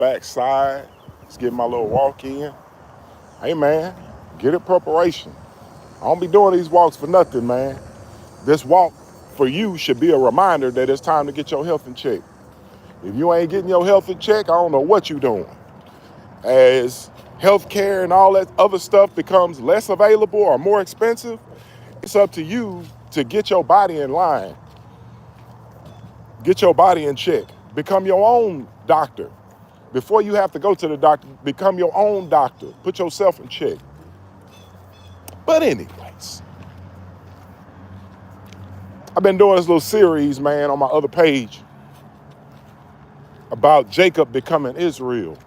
backside. Let's get my little walk in. Hey man, get it preparation. I don't be doing these walks for nothing, man. This walk for you should be a reminder that it's time to get your health in check. If you ain't getting your health in check, I don't know what you doing. As healthcare and all that other stuff becomes less available or more expensive, it's up to you to get your body in line. Get your body in check. Become your own doctor. Before you have to go to the doctor, become your own doctor. Put yourself in check. But anyways, I've been doing this little series, man, on my other page about Jacob becoming Israel.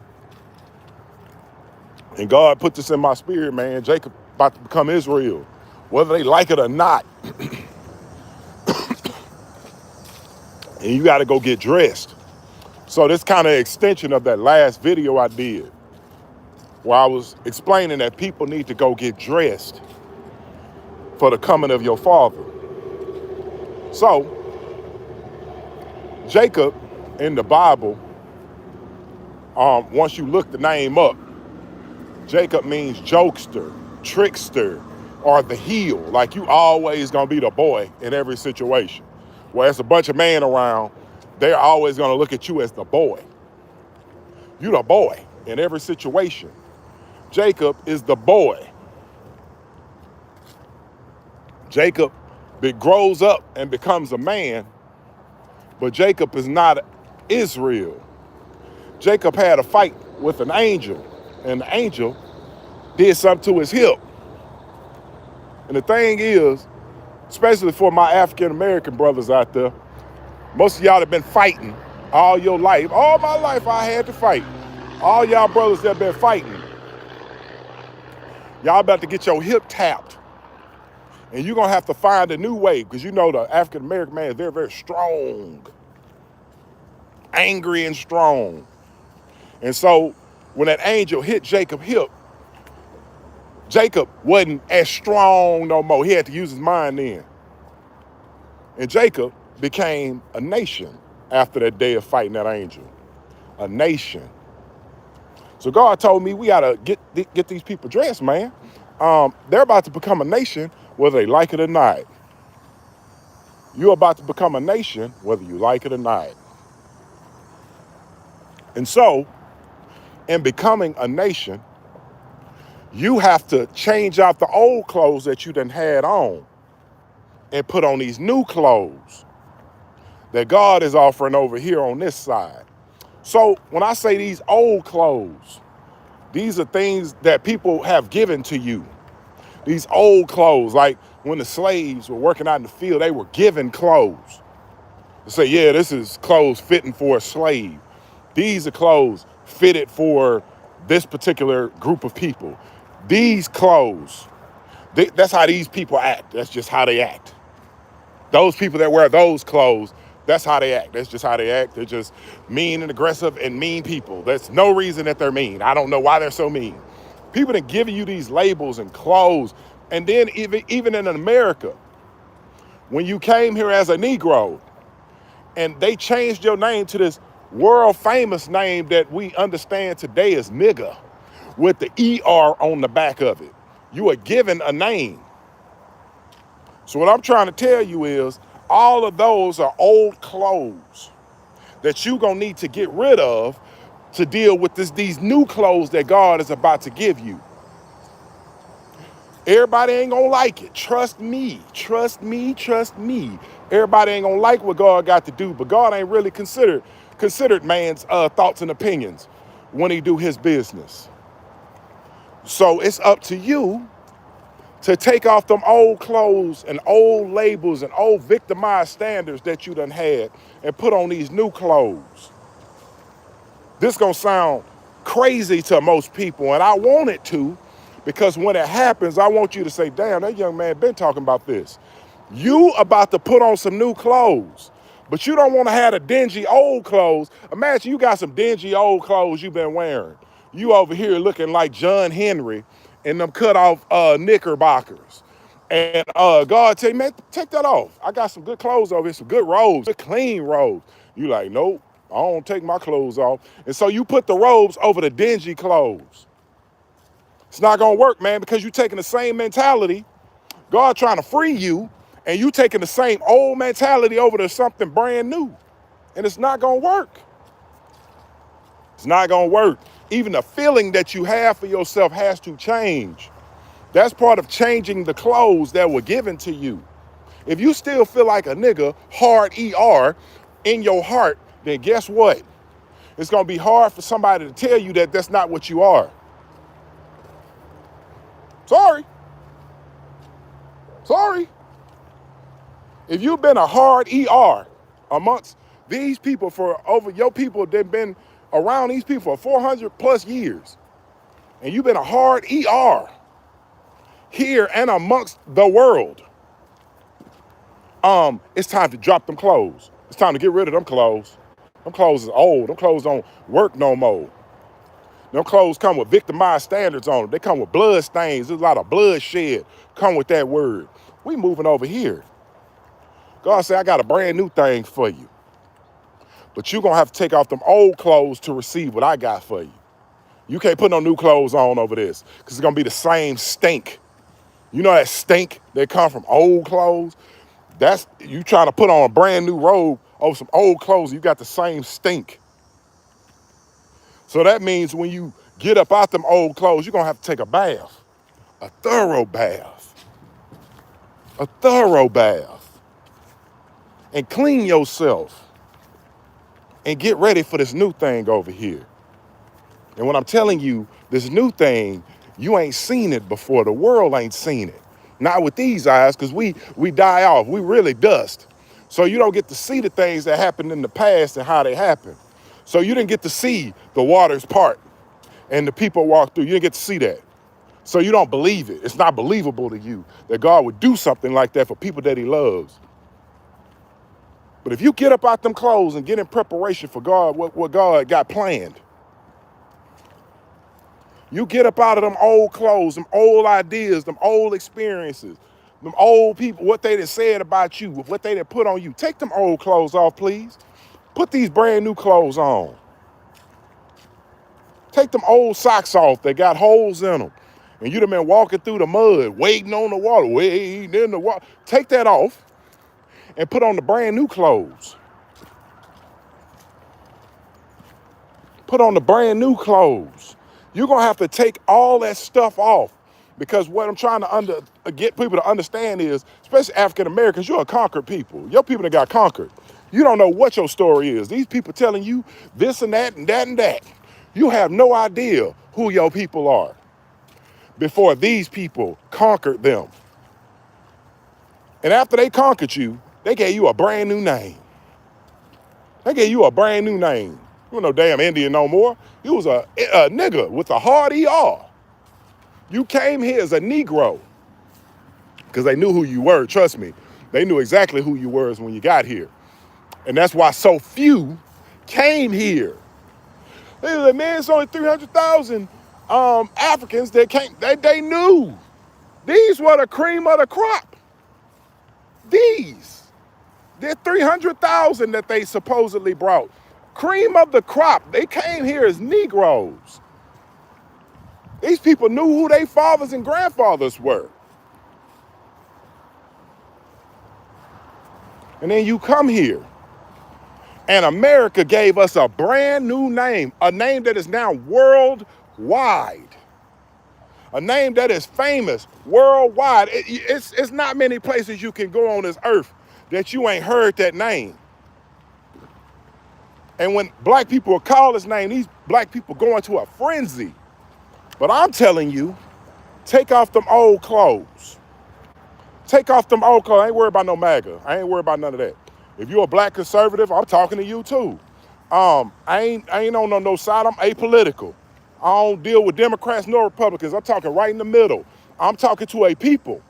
And God put this in my spirit, man. Jacob about to become Israel. Whether they like it or not. And you got to go get dressed. So this kind of extension of that last video I did, where I was explaining that people need to go get dressed for the coming of your father. So, Jacob in the Bible, once you look the name up, Jacob means jokester, trickster, or the heel. Like you always gonna be the boy in every situation. Where there's a bunch of men around, they're always gonna look at you as the boy. You the boy in every situation. Jacob is the boy. Jacob grows up and becomes a man, but Jacob is not Israel. Jacob had a fight with an angel, and the angel did something to his hip. And the thing is, especially for my African-American brothers out there, most of y'all have been fighting all your life. All my life I had to fight. All y'all brothers that have been fighting, y'all about to get your hip tapped. And you're going to have to find a new way, because you know the African-American man is very, very strong. Angry and strong. And so when that angel hit Jacob's hip, Jacob wasn't as strong no more. He had to use his mind then. And Jacob became a nation after that day of fighting that angel. A nation. So God told me we gotta get these people dressed, man. They're about to become a nation whether they like it or not. You're about to become a nation whether you like it or not. And so, in becoming a nation, you have to change out the old clothes that you done had on and put on these new clothes that God is offering over here on this side. So when I say these old clothes, these are things that people have given to you. These old clothes, like when the slaves were working out in the field, they were given clothes. They say, yeah, this is clothes fitting for a slave. These are clothes fitted for this particular group of people. These clothes, that's how these people act. That's just how they act. Those people that wear those clothes, that's how they act. That's just how they act. They're just mean and aggressive and mean people. There's no reason that they're mean. I don't know why they're so mean. People that give you these labels and clothes. And then even in America, when you came here as a Negro and they changed your name to this world famous name that we understand today as nigga with the ER on the back of it. You are given a name. So what I'm trying to tell you is all of those are old clothes that you're going to need to get rid of to deal with these new clothes that God is about to give you. Everybody ain't going to like it. Trust me. Trust me. Trust me. Everybody ain't going to like what God got to do, but God ain't really considered man's thoughts and opinions when he do his business. So it's up to you to take off them old clothes and old labels and old victimized standards that you done had and put on these new clothes. This gonna sound crazy to most people, and I want it to, because when it happens, I want you to say, damn, that young man been talking about this. You about to put on some new clothes, but you don't want to have the dingy old clothes. Imagine you got some dingy old clothes you've been wearing. You over here looking like John Henry in them cut off knickerbockers. And God tell you, man, take that off. I got some good clothes over here, some good robes, good clean robes. You like, nope, I don't take my clothes off. And so you put the robes over the dingy clothes. It's not gonna work, man, because you're taking the same mentality. God trying to free you, and you taking the same old mentality over to something brand new. And it's not gonna work. It's not gonna work. Even the feeling that you have for yourself has to change. That's part of changing the clothes that were given to you. If you still feel like a nigga, hard ER, in your heart, then guess what? It's gonna be hard for somebody to tell you that that's not what you are. Sorry. If you've been a hard ER amongst these people for over your people, they've been around these people for 400 plus years, and you've been a hard ER here and amongst the world, it's time to drop them clothes. It's time to get rid of them clothes. Them clothes is old. Them clothes don't work no more. Them clothes come with victimized standards on them. They come with blood stains. There's a lot of bloodshed come with that word. We moving over here. God said, I got a brand new thing for you. But you're going to have to take off them old clothes to receive what I got for you. You can't put no new clothes on over this because it's going to be the same stink. You know that stink that come from old clothes? That's you trying to put on a brand new robe over some old clothes. You got the same stink. So that means when you get up out them old clothes, you're going to have to take a bath. A thorough bath. A thorough bath. And clean yourself. And get ready for this new thing over here. And when I'm telling you, this new thing, you ain't seen it before. The world ain't seen it. Not with these eyes, because we die off. We really dust. So you don't get to see the things that happened in the past and how they happened. So you didn't get to see the waters part and the people walk through. You didn't get to see that. So you don't believe it. It's not believable to you that God would do something like that for people that he loves. But if you get up out them clothes and get in preparation for God, what God got planned, you get up out of them old clothes, them old ideas, them old experiences, them old people, what they done said about you, what they done put on you. Take them old clothes off, please. Put these brand new clothes on. Take them old socks off that got holes in them. And you done been walking through the mud, wading on the water, wading in the water. Take that off and put on the brand new clothes. Put on the brand new clothes. You're going to have to take all that stuff off, because what I'm trying to get people to understand is, especially African Americans, you're a conquered people. Your people that got conquered. You don't know what your story is. These people telling you this and that and that and that. You have no idea who your people are before these people conquered them. And after they conquered you, they gave you a brand new name. They gave you a brand new name. You were no damn Indian no more. You was a nigga with a hard ER. You came here as a Negro because they knew who you were. Trust me. They knew exactly who you were when you got here. And that's why so few came here. They were like, man, it's only 300,000 Africans that came. They knew. These were the cream of the crop. They're 300,000 that they supposedly brought. Cream of the crop. They came here as Negroes. These people knew who their fathers and grandfathers were. And then you come here, and America gave us a brand new name, a name that is now worldwide, a name that is famous worldwide. It's not many places you can go on this earth that you ain't heard that name. And when black people call this name, these black people go into a frenzy. But I'm telling you, take off them old clothes. Take off them old clothes. I ain't worried about no MAGA. I ain't worried about none of that. If you're a black conservative, I'm talking to you too. I ain't on no side. I'm apolitical. I don't deal with Democrats nor Republicans. I'm talking right in the middle. I'm talking to a people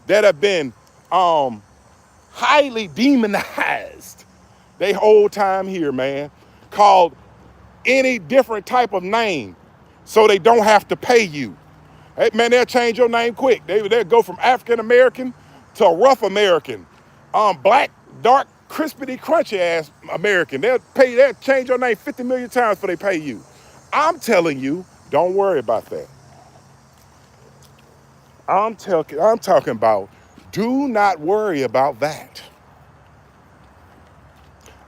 that have been highly demonized they whole time here, man, called any different type of name so they don't have to pay you. Hey, man, they'll change your name quick. They'll go from African American to rough American, black, dark, crispity crunchy ass American. They'll change your name 50 million times before they pay you. I'm telling you, don't worry about that. I'm talking about do not worry about that.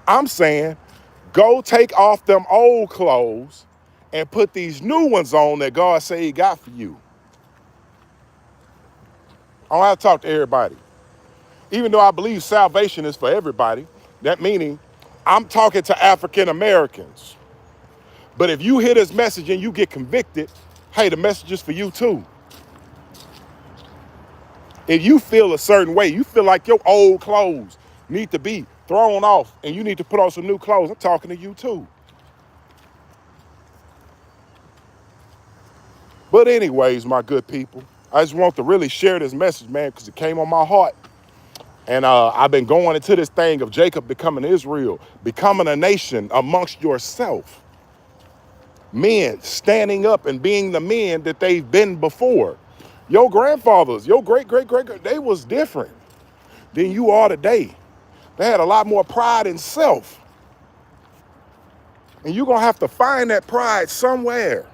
I'm saying go take off them old clothes and put these new ones on that God said he got for you. I don't have to talk to everybody. Even though I believe salvation is for everybody, that meaning I'm talking to African Americans. But if you hear this message and you get convicted, hey, the message is for you too. If you feel a certain way, you feel like your old clothes need to be thrown off and you need to put on some new clothes, I'm talking to you too. But anyways, my good people, I just want to really share this message, man, because it came on my heart. And I've been going into this thing of Jacob becoming Israel, becoming a nation amongst yourself. Men standing up and being the men that they've been before. Your grandfathers, your great, they was different than you are today. They had a lot more pride in self. And you're going to have to find that pride somewhere.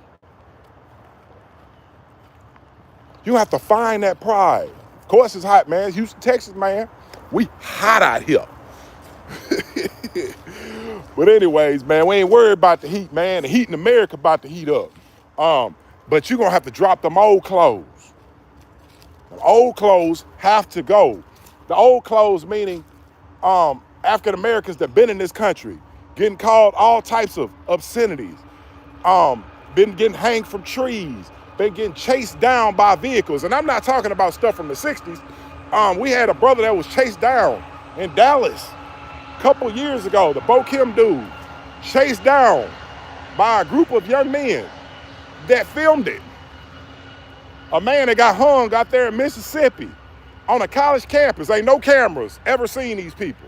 You have to find that pride. Of course, it's hot, man. It's Houston, Texas, man. We hot out here. But anyways, man, we ain't worried about the heat, man. The heat in America about to heat up. But you're going to have to drop them old clothes. The old clothes have to go. The old clothes meaning African Americans that been in this country, getting called all types of obscenities, been getting hanged from trees, been getting chased down by vehicles. And I'm not talking about stuff from the 60s. We had a brother that was chased down in Dallas a couple years ago, the Bo Kim dude, chased down by a group of young men that filmed it. A man that got hung out there in Mississippi on a college campus. Ain't no cameras ever seen these people.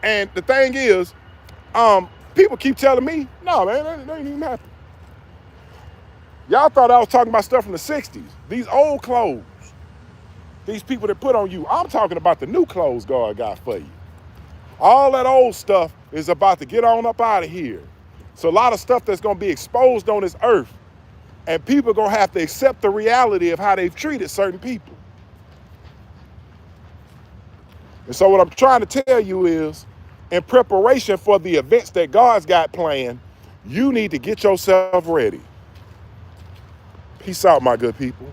And the thing is, people keep telling me, no, man, that ain't even happen. Y'all thought I was talking about stuff from the 60s. These old clothes, these people that put on you, I'm talking about the new clothes God got for you. All that old stuff is about to get on up out of here. So a lot of stuff that's going to be exposed on this earth. And people are going to have to accept the reality of how they've treated certain people. And so what I'm trying to tell you is, in preparation for the events that God's got planned, you need to get yourself ready. Peace out, my good people.